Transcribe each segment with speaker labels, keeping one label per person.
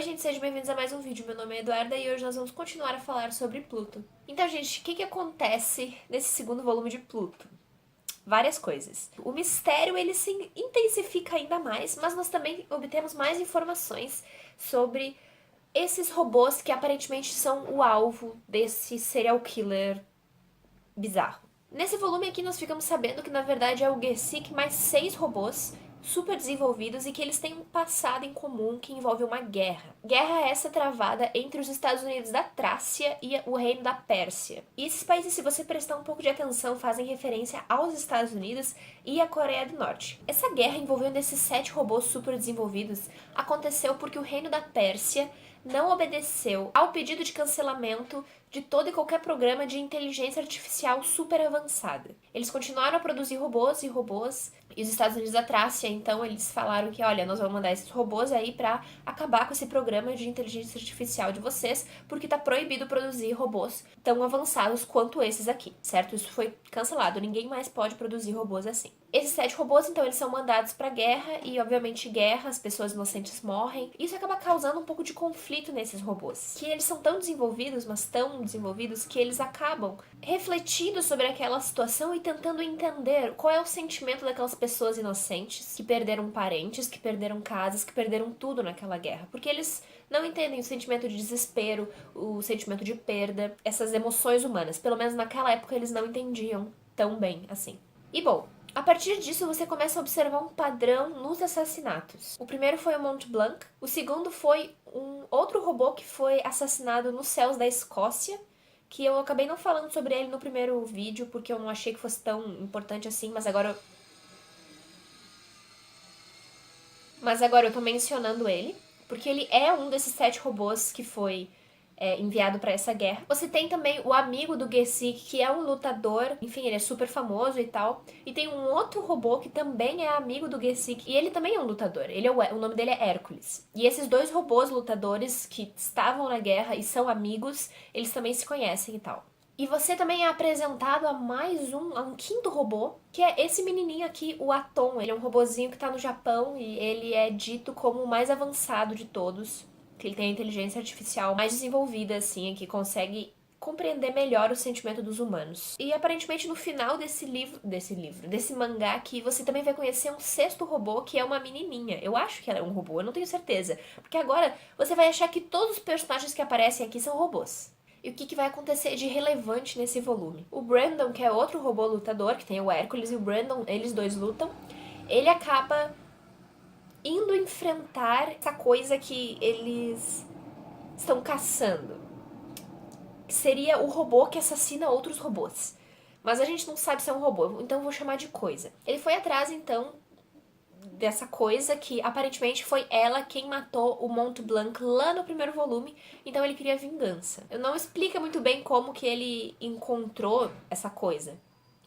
Speaker 1: gente, sejam bem-vindos a mais um vídeo. Meu nome é Eduarda e hoje nós vamos continuar a falar sobre Pluto. Então, gente, o que acontece nesse segundo volume de Pluto? Várias coisas. O mistério, ele se intensifica ainda mais, mas nós também obtemos mais informações sobre esses robôs que aparentemente são o alvo desse serial killer bizarro. Nesse volume aqui nós ficamos sabendo que na verdade é o Gesick mais 6 robôs super desenvolvidos e que eles têm um passado em comum que envolve uma guerra. Guerra essa travada entre os Estados Unidos da Trácia e o Reino da Pérsia. E esses países, se você prestar um pouco de atenção, fazem referência aos Estados Unidos e à Coreia do Norte. Essa guerra envolvendo esses 7 robôs super desenvolvidos aconteceu porque o Reino da Pérsia não obedeceu ao pedido de cancelamento de todo e qualquer programa de inteligência artificial super avançada. Eles continuaram a produzir robôs, e os Estados Unidos da Trácia, então, eles falaram que, olha, nós vamos mandar esses robôs aí pra acabar com esse programa de inteligência artificial de vocês, porque tá proibido produzir robôs tão avançados quanto esses aqui, certo? Isso foi cancelado, ninguém mais pode produzir robôs assim. Esses 7 robôs, então, eles são mandados pra guerra, e obviamente guerra, as pessoas inocentes morrem. Isso acaba causando um pouco de conflito nesses robôs, que eles são tão desenvolvidos, mas tão desenvolvidos, que eles acabam refletindo sobre aquela situação e tentando entender qual é o sentimento daquelas pessoas inocentes que perderam parentes, que perderam casas, que perderam tudo naquela guerra, porque eles não entendem o sentimento de desespero, o sentimento de perda, essas emoções humanas. Pelo menos naquela época eles não entendiam tão bem assim. E bom, a partir disso, você começa a observar um padrão nos assassinatos. O primeiro foi o Mont Blanc, o segundo foi um outro robô que foi assassinado nos céus da Escócia, que eu acabei não falando sobre ele no primeiro vídeo, porque eu não achei que fosse tão importante assim, mas agora eu tô mencionando ele, porque ele é um desses 7 robôs que foi enviado pra essa guerra. Você tem também o amigo do Gesick, que é um lutador, enfim, ele é super famoso e tal. E tem um outro robô que também é amigo do Gesick, e ele também é um lutador. O nome dele é Hércules. E esses 2 robôs lutadores que estavam na guerra e são amigos, eles também se conhecem e tal. E você também é apresentado a um quinto robô, que é esse menininho aqui, o Atom. Ele é um robozinho que tá no Japão e ele é dito como o mais avançado de todos. Que ele tem a inteligência artificial mais desenvolvida, assim, que consegue compreender melhor o sentimento dos humanos. E aparentemente no final desse mangá aqui, você também vai conhecer um 6º robô, que é uma menininha. Eu acho que ela é um robô, eu não tenho certeza. Porque agora você vai achar que todos os personagens que aparecem aqui são robôs. E o que vai acontecer de relevante nesse volume? O Brandon, que é outro robô lutador, que tem o Hércules e o Brandon, eles dois lutam, ele acaba indo enfrentar essa coisa que eles estão caçando. Que seria o robô que assassina outros robôs. Mas a gente não sabe se é um robô, então eu vou chamar de coisa. Ele foi atrás, então, dessa coisa que aparentemente foi ela quem matou o Mont Blanc lá no primeiro volume, então ele queria vingança. Eu não explica muito bem como que ele encontrou essa coisa,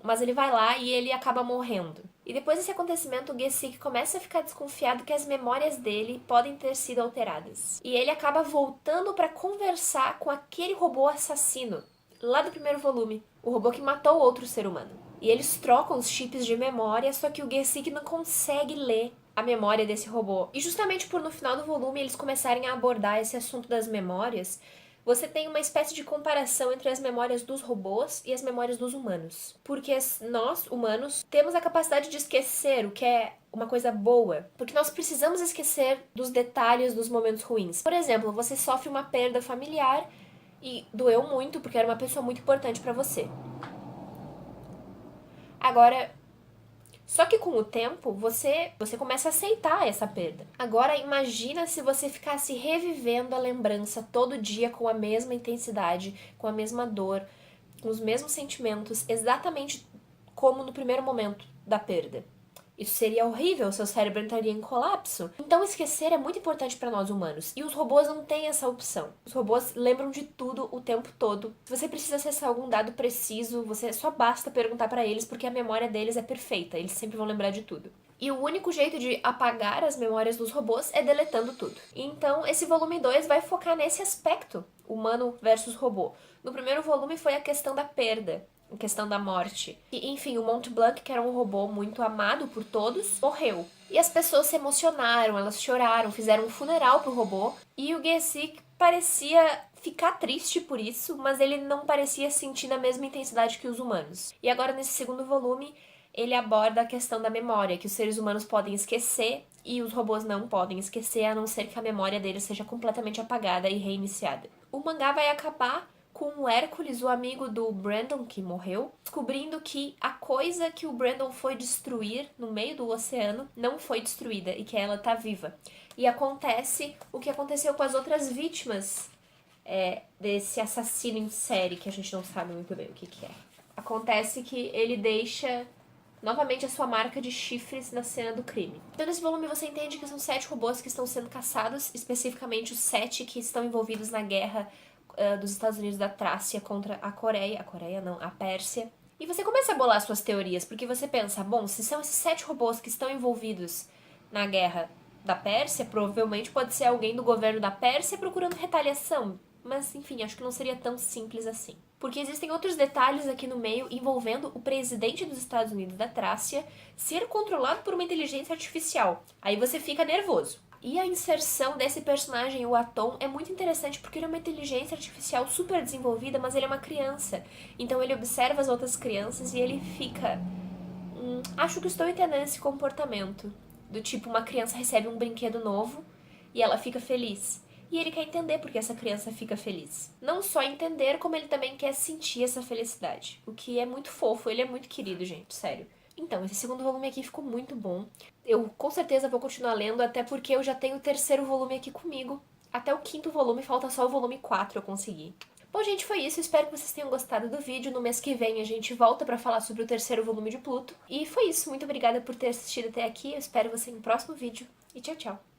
Speaker 1: mas ele vai lá e ele acaba morrendo. E depois desse acontecimento, o Gesick começa a ficar desconfiado que as memórias dele podem ter sido alteradas. E ele acaba voltando para conversar com aquele robô assassino, lá do primeiro volume, o robô que matou outro ser humano. E eles trocam os chips de memória, só que o Gesick não consegue ler a memória desse robô. E justamente por no final do volume eles começarem a abordar esse assunto das memórias, você tem uma espécie de comparação entre as memórias dos robôs e as memórias dos humanos. Porque nós, humanos, temos a capacidade de esquecer o que é uma coisa boa. Porque nós precisamos esquecer dos detalhes dos momentos ruins. Por exemplo, você sofre uma perda familiar e doeu muito porque era uma pessoa muito importante pra você. Agora, só que com o tempo, você começa a aceitar essa perda. Agora, imagina se você ficasse revivendo a lembrança todo dia com a mesma intensidade, com a mesma dor, com os mesmos sentimentos, exatamente como no primeiro momento da perda. Isso seria horrível, seu cérebro entraria em colapso. Então esquecer é muito importante para nós humanos. E os robôs não têm essa opção. Os robôs lembram de tudo o tempo todo. Se você precisa acessar algum dado preciso, você só basta perguntar para eles, porque a memória deles é perfeita. Eles sempre vão lembrar de tudo. E o único jeito de apagar as memórias dos robôs é deletando tudo. Então esse volume 2 vai focar nesse aspecto, humano versus robô. No primeiro volume foi a questão da perda, a questão da morte. E, enfim, o Mont Blanc, que era um robô muito amado por todos, morreu. E as pessoas se emocionaram, elas choraram, fizeram um funeral pro robô. E o Gesicki parecia ficar triste por isso, mas ele não parecia sentir na mesma intensidade que os humanos. E agora, nesse segundo volume, ele aborda a questão da memória, que os seres humanos podem esquecer e os robôs não podem esquecer, a não ser que a memória deles seja completamente apagada e reiniciada. O mangá vai acabar com o Hércules, o amigo do Brandon, que morreu, descobrindo que a coisa que o Brandon foi destruir no meio do oceano não foi destruída e que ela tá viva. E acontece o que aconteceu com as outras vítimas desse assassino em série, que a gente não sabe muito bem o que é. Acontece que ele deixa novamente a sua marca de chifres na cena do crime. Então, nesse volume você entende que são 7 robôs que estão sendo caçados, especificamente os 7 que estão envolvidos na guerra dos Estados Unidos da Trácia contra a Coreia. A Coreia não, a Pérsia. E você começa a bolar suas teorias, porque você pensa, bom, se são esses 7 robôs que estão envolvidos na guerra da Pérsia, provavelmente pode ser alguém do governo da Pérsia procurando retaliação. Mas, enfim, acho que não seria tão simples assim. Porque existem outros detalhes aqui no meio envolvendo o presidente dos Estados Unidos da Trácia ser controlado por uma inteligência artificial. Aí você fica nervoso. E a inserção desse personagem, o Atom, é muito interessante porque ele é uma inteligência artificial super desenvolvida, mas ele é uma criança. Então ele observa as outras crianças e ele fica... acho que estou entendendo esse comportamento. Do tipo, uma criança recebe um brinquedo novo e ela fica feliz. E ele quer entender porque essa criança fica feliz. Não só entender, como ele também quer sentir essa felicidade. O que é muito fofo, ele é muito querido, gente, sério. Então, esse segundo volume aqui ficou muito bom. Eu com certeza vou continuar lendo, até porque eu já tenho o terceiro volume aqui comigo. Até o 5º volume, falta só o volume 4 eu consegui. Bom, gente, foi isso. Espero que vocês tenham gostado do vídeo. No mês que vem a gente volta pra falar sobre o terceiro volume de Pluto. E foi isso. Muito obrigada por ter assistido até aqui. Eu espero você no próximo vídeo. E tchau, tchau.